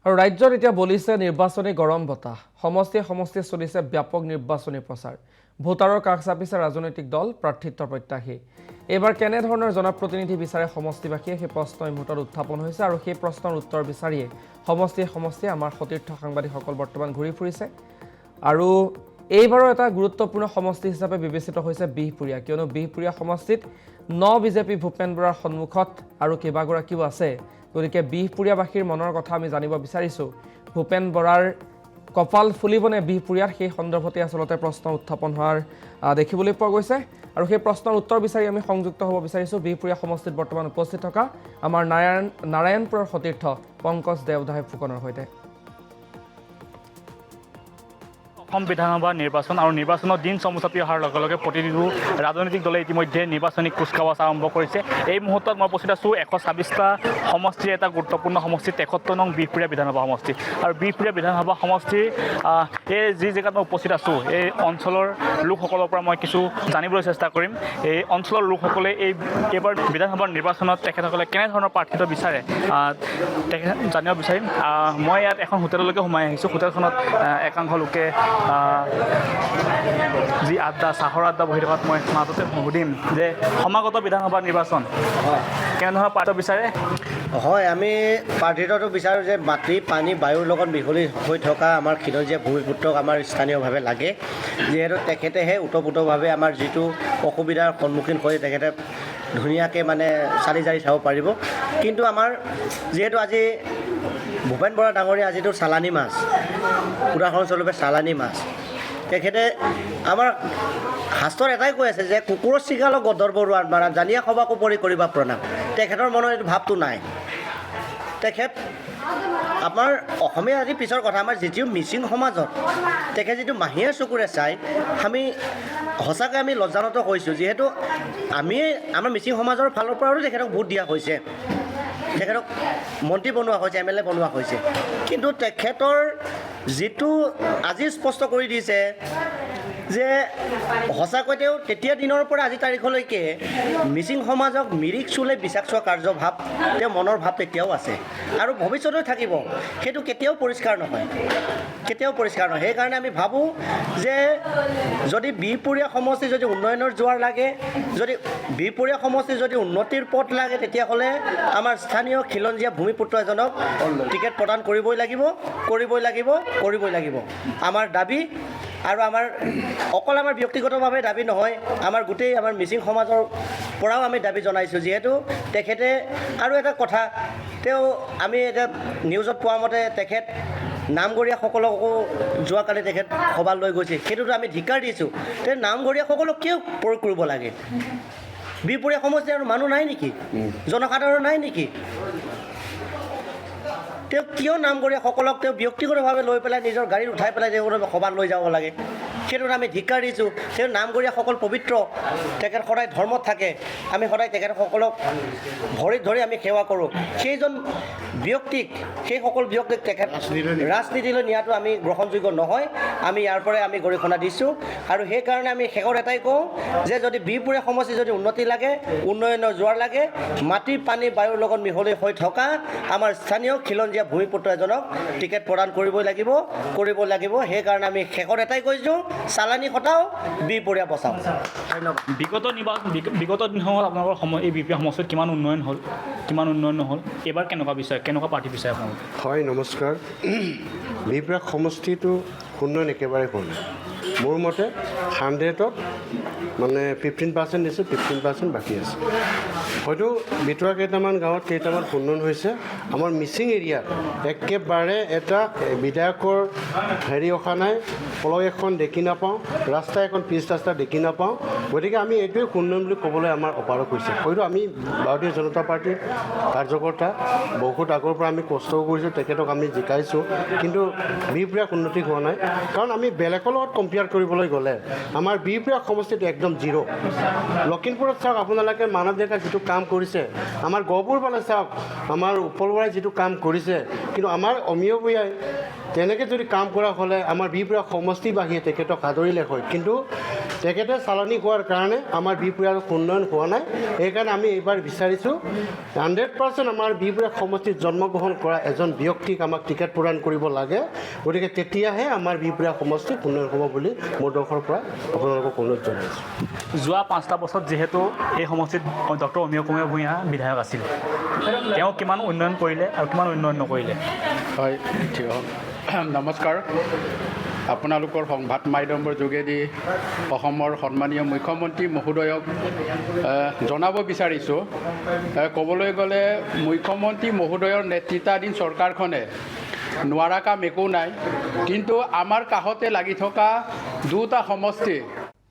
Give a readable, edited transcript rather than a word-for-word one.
আৰু ৰাজ্যত এতিয়া বলিছে নিৰ্বাচনী গৰম বতাহ সমষ্টি চলিছে ব্যাপক নিৰ্বাচনী প্ৰচাৰ ভোটাৰৰ কাষ চাপিছে ৰাজনৈতিক দল প্ৰাৰ্থিত্বৰ প্ৰত্যাশী এবাৰ কেনে ধৰণৰ জনপ্ৰতিনিধি বিচাৰে সমষ্টিবাসীয়ে সেই প্ৰশ্ন এই মুহূৰ্তত উত্থাপন হৈছে আৰু সেই প্ৰশ্নৰ উত্তৰ বিচাৰিয়ে সমষ্টি আমাৰ সতীৰ্থ সাংবাদিকসকল বৰ্তমান ঘূৰি ফুৰিছে আৰু এইবাৰৰ এটা গুৰুত্বপূৰ্ণ সমষ্টি হিচাপে বিবেচিত হৈছে বিহপুৰীয়া কিয়নো বিহপুৰীয়া সমষ্টিত বিজেপি ভূপেন বৰাৰ সন্মুখত আৰু কেইবাগৰাকীও আছে গতিকে বিহপুৰীয়াবাসীৰ মনৰ কথা আমি জানিব বিচাৰিছোঁ ভূপেন বৰাৰ কপাল ফুলিবনে বিহপুৰীয়াত সেই সন্দৰ্ভতে আচলতে প্ৰশ্ন উত্থাপন হোৱাৰ দেখিবলৈ পোৱা গৈছে আৰু সেই প্ৰশ্নৰ উত্তৰ বিচাৰি আমি সংযুক্ত হ'ব বিচাৰিছোঁ বিহপুৰীয়া সমষ্টিত বৰ্তমান উপস্থিত থকা আমাৰ নাৰায়ণপুৰৰ সতীৰ্থ পংকজ দেৱদায় ফুকনৰ সৈতে অসম বিধানসভা নিৰ্বাচন আৰু নিৰ্বাচনৰ দিন চমু চাপি অহাৰ লগে লগে প্ৰতিটো ৰাজনৈতিক দলে ইতিমধ্যে নিৰ্বাচনী কুচকাৱাজ আৰম্ভ কৰিছে এই মুহূৰ্তত মই উপস্থিত আছোঁ 126টা সমষ্টিৰ এটা গুৰুত্বপূৰ্ণ সমষ্টি 73 নং বিহপুৰীয়া বিধানসভা সমষ্টি আৰু বিহপুৰীয়া বিধানসভা সমষ্টিৰ এই যি জেগাত মই উপস্থিত আছোঁ এই অঞ্চলৰ লোকসকলৰ পৰা মই কিছু জানিবলৈ চেষ্টা কৰিম এই অঞ্চলৰ লোকসকলে এইবাৰ বিধানসভাৰ নিৰ্বাচনত তেখেতসকলে কেনেধৰণৰ প্ৰাৰ্থিত্ব বিচাৰে জানিব বিচাৰিম মই ইয়াত এখন হোটেললৈকে সোমাই আহিছোঁ হোটেলখনত একাংশ লোকে যি আড্ডা চাহৰ আড্ডা বহি থকাত মই মাজতে সুধিম যে সমাগত বিধানসভা নিৰ্বাচন কেনেধৰণৰ প্ৰাৰ্থিত্ব বিচাৰে হয় আমি প্ৰাৰ্থিত্বটো বিচাৰোঁ যে মাটি পানী বায়ুৰ লগত মিহলি হৈ থকা আমাৰ খিলঞ্জীয়া ভূমিপুত্ৰক আমাৰ স্থানীয়ভাৱে লাগে যিহেতু তেখেতেহে ওতঃপ্ৰোতভাৱে আমাৰ যিটো অসুবিধাৰ সন্মুখীন হৈ তেখেতে ধুনীয়াকৈ মানে চালি জাৰি চাব পাৰিব কিন্তু আমাৰ যিহেতু আজি ভূপেন বৰা ডাঙৰীয়া যিটো চালানী মাছ উদাহৰণস্বৰূপে চালানী মাছ তেখেতে আমাৰ শাস্ত্ৰৰ এটাই কৈ আছে যে কুকুৰৰ চিগালক গদৰ বৰুৱাৰ মাৰা জানিয়া সবাক উপৰি কৰিবা প্ৰণাম তেখেতৰ মনত এইটো ভাৱটো নাই তেখেত আমাৰ অসমীয়া আদি পিছৰ কথা আমাৰ যিটো মিচিং সমাজত তেখেত যিটো মাহীয়ে চকুৰে চাই আমি সঁচাকৈ আমি লজ্জানত হৈছোঁ যিহেতু আমি আমাৰ মিচিং সমাজৰ ফালৰ পৰাও তেখেতক ভোট দিয়া হৈছে তেখেতক মন্ত্ৰী বনোৱা হৈছে MLA বনোৱা হৈছে কিন্তু তেখেতৰ যিটো আজি স্পষ্ট কৰি দিছে যে সঁচাকৈ তেওঁ তেতিয়া দিনৰ পৰা আজি তাৰিখলৈকে মিচিং সমাজক মিৰিক চুলে বিচাক চোৱা কাৰ্যভাৱ তেওঁ মনৰ ভাৱ তেতিয়াও আছে আৰু ভৱিষ্যতেও থাকিব সেইটো কেতিয়াও পৰিষ্কাৰ নহয় সেইকাৰণে আমি ভাবোঁ যে যদি বিহপুৰীয়া সমষ্টি যদি উন্নয়নৰ জোৱাৰ লাগে যদি বিহপুৰীয়া সমষ্টি যদি উন্নতিৰ পথ লাগে তেতিয়াহ'লে আমাৰ স্থানীয় খিলঞ্জীয়া ভূমিপুত্ৰ এজনক টিকেট প্ৰদান কৰিবই লাগিব আমাৰ দাবী আৰু আমাৰ অকল আমাৰ ব্যক্তিগতভাৱে দাবী নহয় আমাৰ গোটেই আমাৰ মিচিং সমাজৰ পৰাও আমি দাবী জনাইছোঁ যিহেতু তেখেতে আৰু এটা কথা তেওঁ আমি এতিয়া নিউজত পোৱা মতে তেখেত নামঘৰীয়াসকলকো যোৱাকালি তেখেত সভা লৈ গৈছে সেইটোতো আমি ধিক্কাৰ দিছোঁ তে নামঘৰীয়াসকলক কিয় প্ৰয়োগ কৰিব লাগে বিহপুৰীয়া সমষ্টি আৰু মানুহ নাই নেকি জনসাধাৰণ নাই নেকি তেওঁ কিয় নামঘৰীয়াসকলক তেওঁ ব্যক্তিগতভাৱে লৈ পেলাই নিজৰ গাড়ীত উঠাই পেলাই তেওঁ সভাত লৈ যাব লাগে সেইটোত আমি ধিক্কাৰ দিছোঁ তেওঁ নামঘৰীয়াসকল পবিত্ৰ তেখেত সদায় ধৰ্মত থাকে আমি সদায় তেখেতসকলক ভৰিত ধৰি আমি সেৱা কৰোঁ সেইসকল ব্যক্তিক তেখেত ৰাজনীতিলৈ নিয়াটো আমি গ্ৰহণযোগ্য নহয় আমি ইয়াৰ পৰাই আমি গৰিহণা দিছোঁ আৰু সেইকাৰণে আমি শেষত এটাই কওঁ যে যদি বিহপুৰীয়া সমষ্টি যদি উন্নতি লাগে উন্নয়নৰ জোৱাৰ লাগে মাটি পানী বায়ুৰ লগত মিহলি হৈ থকা আমাৰ স্থানীয় খিলঞ্জীয়া ভূমিপুত্ৰ এজনক টিকেট প্ৰদান কৰিবই লাগিব সেইকাৰণে আমি শেষত এটাই কৈছোঁ চালানী হটাও বিহপুৰীয়া বচাওঁ ধন্যবাদ বিগত দিনসমূহত আপোনালোকৰ এই বিহপুৰীয়া সমষ্টিত কিমান উন্নয়ন নহ'ল এইবাৰ কেনেকুৱা প্ৰাৰ্থী বিচাৰে আপোনালোকে হয় নমস্কাৰ বিহপুৰীয়া সমষ্টিটো উন্নয়ন একেবাৰে হ'ল মোৰ মতে 100ত মানে 15% দিছোঁ 15% বাকী আছে হয়তো ভিতৰুৱা কেইটামান গাঁৱত কেইটামান উন্নয়ন হৈছে আমাৰ মিচিং এৰিয়াত একেবাৰে এটা বিধায়কৰ অহা নাই পলক এখন দেখি নাপাওঁ ৰাস্তা এখন পিচ ৰাস্তা দেখি নাপাওঁ গতিকে আমি এইটোৱে উন্নয়ন বুলি ক'বলৈ আমাৰ অপাৰক হৈছে হয়তো আমি ভাৰতীয় জনতা পাৰ্টীৰ কাৰ্যকৰ্তা বহুত আগৰ পৰা আমি কষ্টও কৰিছোঁ তেখেতক আমি জিকাইছোঁ কিন্তু বিহপুৰীয়াত উন্নতি হোৱা নাই কাৰণ আমি বেলেগৰ লগত কম্পেয়াৰ কৰিবলৈ গ'লে আমাৰ বিহপুৰীয়া সমষ্টিত একদম জিৰ' লখিমপুৰত চাওক আপোনালোকে মানৱ ডেকা যিটো কাম কৰিছে আমাৰ গহপুৰ ফালে চাওক আমাৰ উপলবৰাই যিটো কাম কৰিছে কিন্তু আমাৰ অমীয় ভূঞাই তেনেকৈ যদি কাম কৰা হ'লে আমাৰ বিহপুৰীয়া সমষ্টিবাসীয়ে তেখেতক আদৰিলে হয় কিন্তু তেখেতে চালনি হোৱাৰ কাৰণে আমাৰ বিহপুৰীয়া উন্নয়ন হোৱা নাই। সেইকাৰণে আমি এইবাৰ বিচাৰিছোঁ 100% আমাৰ বিহপুৰীয়া সমষ্টিত জন্মগ্ৰহণ কৰা এজন ব্যক্তিক আমাক টিকেট প্ৰদান কৰিব লাগে। গতিকে তেতিয়াহে আমাৰ বিহপুৰীয়া সমষ্টি উন্নয়ন হ'ব বুলি মোৰ তৰফৰ পৰা আপোনালোকক অনুৰোধ জনাইছোঁ। যোৱা 5টা বছৰত যিহেতু এই সমষ্টিত ডক্টৰ অমীয় কুমাৰ ভূঞা বিধায়ক আছিল, তেওঁ কিমান উন্নয়ন কৰিলে আৰু কিমান উন্নয়ন নকৰিলে? হয়, ঠিক নমস্কাৰ। আপোনালোকৰ সংবাদ মাধ্যমৰ যোগেদি অসমৰ সন্মানীয় মুখ্যমন্ত্ৰী মহোদয়ক জনাব বিচাৰিছোঁ, ক'বলৈ গ'লে মুখ্যমন্ত্ৰী মহোদয়ৰ নেতৃত্বাধীন চৰকাৰখনে নোৱাৰা কাম একো নাই, কিন্তু আমাৰ কাষতে লাগি থকা দুটা সমষ্টি